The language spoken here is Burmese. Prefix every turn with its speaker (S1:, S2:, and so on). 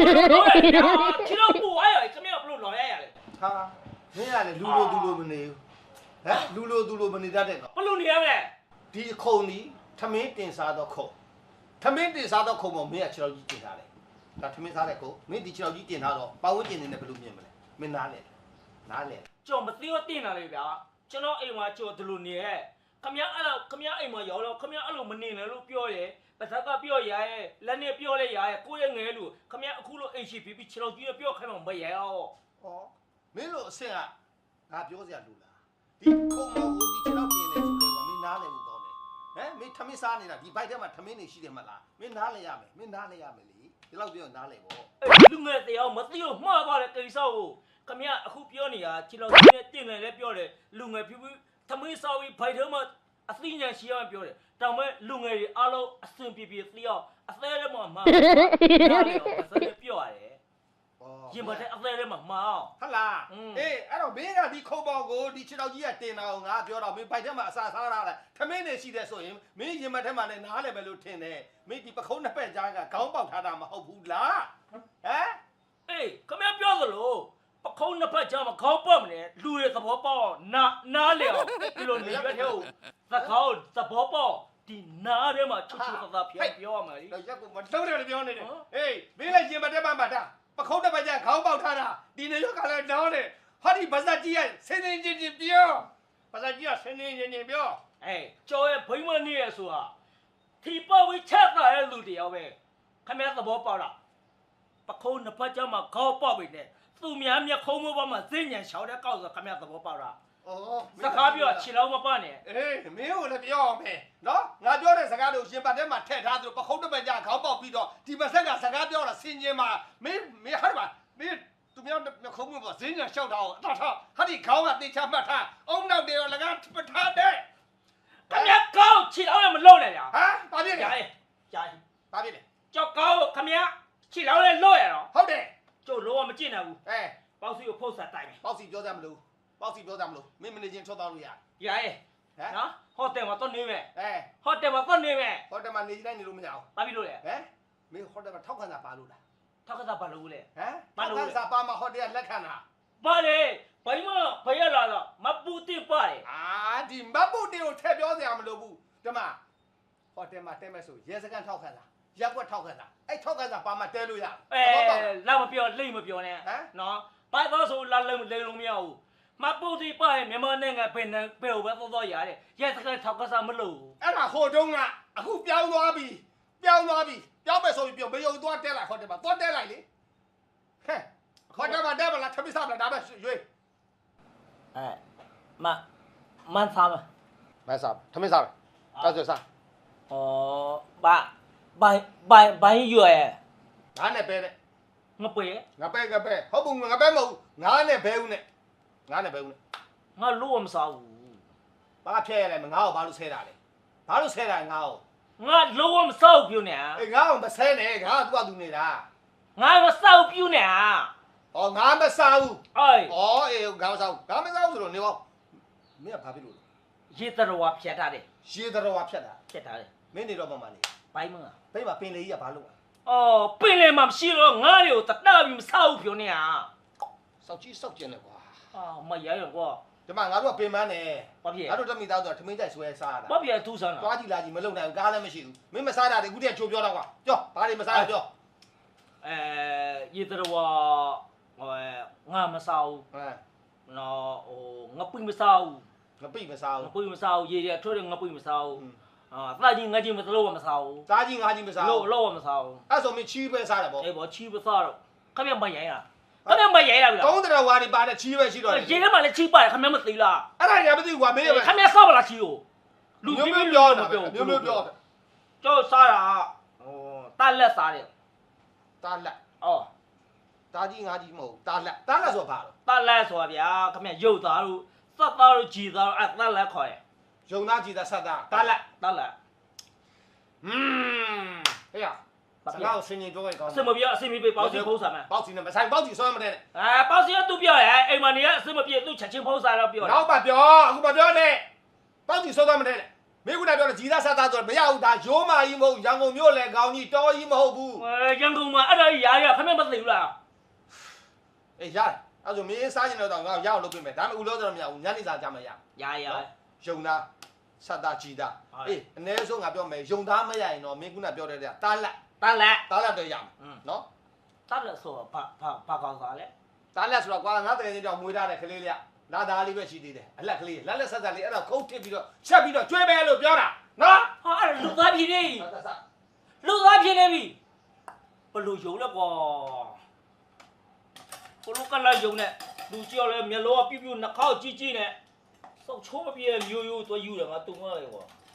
S1: ချီတော့ပူသွားရောခမရဘလို့လော်ရရတယ်
S2: ဟာမင်းကလည်းလူလိုသူလိုမနေဘူးဟမ်လူလိုသူလိုမနေတတ်တဲ့ကောင်
S1: ဘလို့နေရမလဲ
S2: ဒီခုံဒီထမင်းတင်စားတော့ခုံထမင်းတင်စားတော့ခုံပေါ်မင်းကခြေတော်ကြီးတင်ထားတယ်ဒါထမင်းစားတဲ့ခုံမင်းဒီခြေတော်ကြီးတင်ထားတော့ပတ်ဝန်းကျင်နေနဲ့ဘယ်လိုမြင်မလဲမင်းနားလေ
S1: ကျော်မသိတော့တင်လာလေဗျာကျွန်တော်အိမ်မှာကျော်ဒီလိုနေရဲခမရအဲ့လိုခမရအိမ်မှာရောက်တော့ခမရအဲ့လိုမနေနဲ့လို့ပြောတယ်ပါဇက်ကပြောရရဲ့လက်နဲ့ပြောလဲရရဲ့ကိုယ့်ရဲ့ငယ်လို့ခမရအခုလိုအိမ်ရှိပြီးခြေတော်ကြီးပြောခိုင်းမှမရရော
S2: ဟောမင်းတို့အဆင့်ကငါပြောစရာလိုလားဒီခုံပေါ်ကိုဒီခြေတော်တင်နေဆိုလေကွာမင်းနားလေဘူးကောင်းတယ်ဟမ်မင်းထမင်းစားနေတာဒီဘိုက်ထဲမှာထမင်းနေရှိတယ်မလားမင်းနားလေရမယ်မင်းနားလေရမယ်လေဒီလောက်ပြောနားလေပေါ့
S1: လူငယ်တရားမသိလို့မှားသွားတဲ့ကိစ္စကိုခမရအခုပြောနေတာခြေတော်ကြီးနဲ့တင်တယ်လည်းပြောတယ်လူငယ်ဖြူဖြူသမီးစားပြီးဘိုက်ထဲမှာအသိဉာဏ်ရှိအောင်ပြောတယ်တောင်မဲ့လူငယ်တွေအားလုံးအစင်ပြေပြေသိအောင်အသေးထဲမှာမှားတယ်ပါဇက်ပြောရတယ်ရင်မတဲ့အသေးထဲမှာမှား
S2: ဟုတ်လားအေးအဲ့တော့မင်းကဒီခုံပေါ်ကိုဒီခြေတော်ကြီးကတင်တာကိုငါပြောတော့မင်းဘိုက်ထဲမှာအစာစားရတာထမင်းနေရှိတယ်ဆိုရင်မင်းရင်မထဲမှာလည်းနားလည်းပဲလို့ထင်တယ်မင်းဒီပခုံးနှစ်ဖက်ကြားကခေါင်းပေါက်ထားတာမဟုတ်ဘူးလားဟမ်
S1: အေးခမပြောသလိုပခုံးနှစ်ဖက်ကြားမှာခေါင်းပေါက်မနေလူတွေသဘောပေါက်နားလေအောင်ဒီလိုနေရွက်ထဲကိုသခေါင်းသဘောပေါက်ဒီနားထဲမှာချွတ်ချွတ်သာဖျက်ပြောရမှာလေ
S2: တော့ရက်ကိုမလုံးတယ်ပြောနေတယ်အေးမင်းလည်းရင်မထဲမှာတာပခုံးတစ်ဖက်ကြားခေါင်းပေါက်ထားတာဒီနေရောက်ကလည်းနောင်းတယ်ဟာဒီဘာသာကြီးကဆင်းင်းချင်းချင်းပြောဘာသာကြီးကဆင်းင်းချင်းချင်းပြော
S1: အေးကျော်ရဲ့ဘိမ့်မနေရဆိုတာထီပေါ်ဝိချက်တာရဲ့လူတယောက်ပဲခမသဘောပေါက်တာပခုံးနှစ်ဖက်ကြားမှာခေါင်းပေါက်ပြီနဲ့သူများမျက်ခုံးမပေါ်မှာဇင်းညံချောင်းတဲ့ကောက်ဆိုခမသဘောပေါက်တာ စကားပြောခြေလုံးမပနဲ့
S2: အေးမင်းကိုလည်းပြောအောင်မယ်နော်ငါပြောတဲ့စကားတွေကိုရှင်ပတ်ထဲမှာထည့်ထားသလိုပခုံးတစ်ပတ်ကြာခေါင်းပေါက်ပြီးတော့ဒီမဆက်ကစကားပြောတာဆင်ញင်မှာမင်းဟာပါမင်းသူများခုံးမပေါ်ဇင်းညာလျှောက်တာကိုအတော့ဟာဒီခေါင်းကတေချာမှတ်ထားအုံနောက်တွေရောလည်းကပထားတဲ့
S1: ခမကောက်ခြေလုံးလည်းမလုံးနဲ့ဗျာ
S2: ဟမ်ဘာဖြစ်လဲ
S1: ကြား
S2: ဘာဖြစ်လဲ
S1: ကြောက်ကောက်ခမခြေလုံးလည်းလွတ်ရတော့
S2: ဟုတ်တယ်
S1: ကျို့လုံးဝမကြည့်နိုင်ဘူး
S2: အဲ
S1: ပေါက်စီကိုဖုတ်ဆက်တိုင်မယ်
S2: ပေါ့စီပြောကြမလို့ပေါ့စီပြောကြမလို့မင်းမနေချင်းထွက်သွားလို့ရ
S1: ရရဲ့နော်ဟိုတယ်မှာတော့နေမယ်
S2: အဲ
S1: ဟိုတယ်မှာတော့နေမယ်
S2: ဟိုတယ်မှာနေတိုင်းနေလို့မရအောင်
S1: ဘာဖြစ်လို့လဲ
S2: ဟမ်မင်းဟိုတယ်မှာထောက်ခံတာပါလို့လား
S1: ထောက်ကစားဘာလို့လဲ
S2: ဟမ်ထောက်ခံစာပါမှာဟိုတယ်ကလက်ခံတာ
S1: ဘာလဲဘိုင်းမဘရလာတော့မပူတိပါတယ်
S2: အာဒီမတ်ပုတ်တွေကိုထည့်ပြောစရာမလိုဘူးဒီမှာဟိုတယ်မှာတဲမဲ့ဆိုရဲစကန်ထောက်ခံတာရက်ွက်ထောက်ခံတာအဲ့ထောက်ခံတာပါမှာတဲလို့ရ
S1: လောက်မပြောလိမ့်မပြောနဲ့နော်ဘာတော့ဆိုလာလုံးလိမ့်လုံးမရဘူးမပူတိပါရဲ့မြန်မာနိုင်ငံဘယ်နဲ့ဘယ်ဘက်တော့ရတယ်ရဲစကန်ထောက်ကစားမလို့
S2: အဲ့ဒါဟိုတုန်းကအခုပြောင်းသွားပြီပြောင်းမယ်ဆိုပြီးပြောမယုံသွားတဲလိုက်ဟိုတယ်မှာသွားတဲလိုက်လေဟဲ့ဟိုတယ်မှာတဲမလားထမင်းစားမလားဒါပဲရွေး
S1: မန်သားမ
S2: မဲစားထမင်းစားပဲကြောက်စား
S1: ဩဘိုင်းရွယ်
S2: ငါနဲ့ပဲတဲ့
S1: ငပွေ
S2: ငါပဲဟုတ်ဘူးငါပဲမဟုတ်ငါနဲ့ဘဲဦးနဲ့ငါနဲ့ဘဲဦးနဲ့
S1: ငါလို့မစားဘူး
S2: ဘာဖျက်ရလဲငါ့ကိုဘာလို့ဆဲတာလဲဘာလို့ဆဲတာငါ့ကို
S1: ငါလို့မစားဘူးပြုနေ
S2: အေးငါ့ကိုမဆဲနဲ့ငါကသူ့နေတာ
S1: ငါမစားဘူးပြုနေ
S2: ဩငါမစားဘူး
S1: အေး
S2: ဩအေးငါမစားဘူးဆိုတော့နေပေါ့မင်းကဘာဖြစ်လို့လဲ
S1: ရေတရဝဖြတ်ထားတယ်
S2: ရေတော်ဝါဖြတ်တာ
S1: ဖြတ်ထားတယ်
S2: မင်းနေတော့မှမလေး
S1: ဘိုင်းမငါ
S2: ဘိတ်မှာပင်လေကြီးကဘာလို့လဲ
S1: အော်ပင်လေမှာမရှိတော့ငါ့တွေကိုတတပြီးမစားဘူးပြုနေ
S2: စောက်ကြီးစောက်ကျင်တယ်ကွာ
S1: အော်မရရကွာ
S2: ဒီမှာငါတို့ကပင်ပန်းတယ်
S1: ဘာဖြစ်
S2: ငါတို့တမိသားဆိုတော့ထမင်းကြိုက်ဆွဲစားတာ
S1: ဘာဖြစ်ထူးဆန်း
S2: တွားကြည့်လာကြည့်မလုံနိုင်ဘူးကားလည်းမရှိဘူးမင်းမစားတာတည်းအခုတည်းချိုးပြောတော့ကွာပြောဘာတွေမစားရပြော
S1: ရေတရဝငါမစားဘူး
S2: ဟမ်
S1: နော်ဟိုငါပိမစားဘူး
S2: ငပိမစား
S1: ငါ
S2: ဘူး
S1: ပိမစားဘူးရေရထွတ်တယ်ငါပိမစားဘူးသားကြီးငါကြီးမသလို့မစားဘူး
S2: စားကြီးငါကြီးမစားဘူး
S1: လို့မစားဘူး
S2: အဲ့ဆိုမင်းချီးပဲစားတယ်ပေါ့
S1: အေးဘောချီမစားတော့ခမမရိုင်းလားခမမရိုင်းလားဗျာ
S2: ကောင်းတဲ့ဝါဒီပါတဲ့ချီးပဲရှိတော့တယ်
S1: ရေထဲမှာလည်းချီပါတယ်ခမမသိလား
S2: အဲ့ဒါညာမသိဘူးကွာမင်းရပဲ
S1: ခမစားပါလားချီကို
S2: မျိုးပြောတာမျိုးပြော
S1: ကျော်စားတာဟိုတာလက်စားတယ်
S2: တာလက်
S1: အော်
S2: တာကြီးငါကြီးမဟုတ်တာလက်ဆိုပါတော့
S1: တာလက်ဆိုတာဗျာခမရုပ်သားတို့စက်သားတို့ကြည်သားတို့အဲ့တာလက်ခေါ်ရ
S2: ယုံသားကြည်သားဆက်သားတာလက်
S1: တာလက်
S2: ဟေးရစကားကိုဆင်ញင်ပြောခဲ့ကောင်း
S1: အစမပြအစမပြပေါစီဖုံးစားမယ်
S2: ပေါက်စီနဲ့မဆိုင်ပေါက်စီဆွဲမတဲ့
S1: ပေါစီကသူပြောရဲအိမ်မနေကအစမပြသူချက်ချင်းဖုံးစားတော့ပြောတယ်
S2: နောက်ပါပြောအခုမပြောနဲ့ပေါက်စီဆွဲမတဲ့ မင်းကပြောတယ်ဂျီသားဆက်သားဆိုတော့မရဘူးဒါရိုးမာကြီးမဟုတ်ရန်ကုန်မြို့လေကောင်းကြီးတော်ကြီးမဟုတ်ဘူး
S1: ရန်ကုန်မှာအဲ့ဒါကြီးရားရခမင်းမသိဘူးလား
S2: အေးရတယ်အဲ့ဆိုမင်းစားကျင်တော့ငါ့ကိုရအောင်လုပ်ပေးမယ်ဒါမှမဟုတ်ဦးလို့တော့မရဘူးညနေစာကြမရ
S1: ရရ
S2: ယုံသားဆက်သားဂျီသားအေးအ ਨੇ ဆုံးငါပြောမယ်ယုံသားမရရင်တော့မင်းကပြောတဲ့တားလက်
S1: တန်းလက်
S2: တားလက်တော့ရမယ်နော်
S1: တန်းလက်ဆိုဘာကောင်းစားလဲ
S2: တားလက်ဆိုတော့ကွာငါတကယ်ချင်းကြောင့်မွေးထားတဲ့ကလေးလေးလာသားလေးပဲရှိသေးတယ်အလက်ကလေးလက်ဆက်ဆက်လေးအဲ့ဒါခုတ်ထစ်ပြီးတော့ချက်ပြီးတော့ကျွေးပဲလို့ပြောတာနော်
S1: ဟာအဲ့လူသားဖြစ်နေ
S2: ဆက်ဆက်
S1: လူသားဖြစ်နေပြီဘလို့ယုံလဲကွာဘလို့ကလာယုံနဲ့လူကြောက်လဲမျက်လုံးကပြူးပြူးနှာခေါက်ကြီးကြီးနဲ့စောက်ချိုးမပြေမျိုးရိုးသွားယူတယ်ငါတုံးရတယ်ကွာ